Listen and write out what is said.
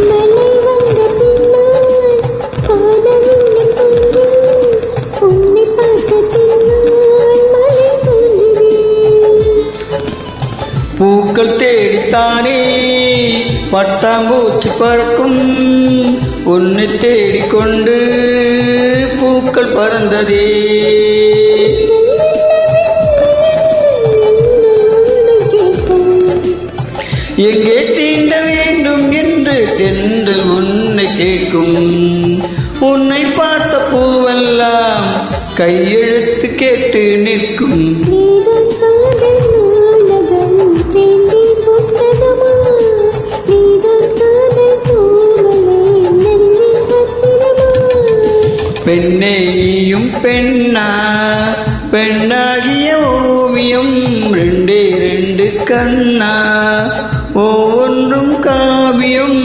மழை வந்த பின்னால் காதல் இன்னும் தோன்றும் உன்னை பார்த்த பின்னால் மழை தோன்றுதே. பூக்கள் தேடித்தானே பட்டாம்பூச்சி பறக்கும் உன்னை தேடிக்கொண்டு பூக்கள் பறந்ததே. எங்கே தீண்ட வேண்டும் என்று தென்றல் உன்னை கேட்கும். உன்னை பார்த்த பூவெல்லாம் கையெழுத்து கேட்டு நிற்கும். பெண்ணே நீயும் பெண்ணா, பெண்ணாகிய ஓவியம் ரெண்டே ரெண்டு கண்ணா, ஒவ்வொன்றும் காவியம்.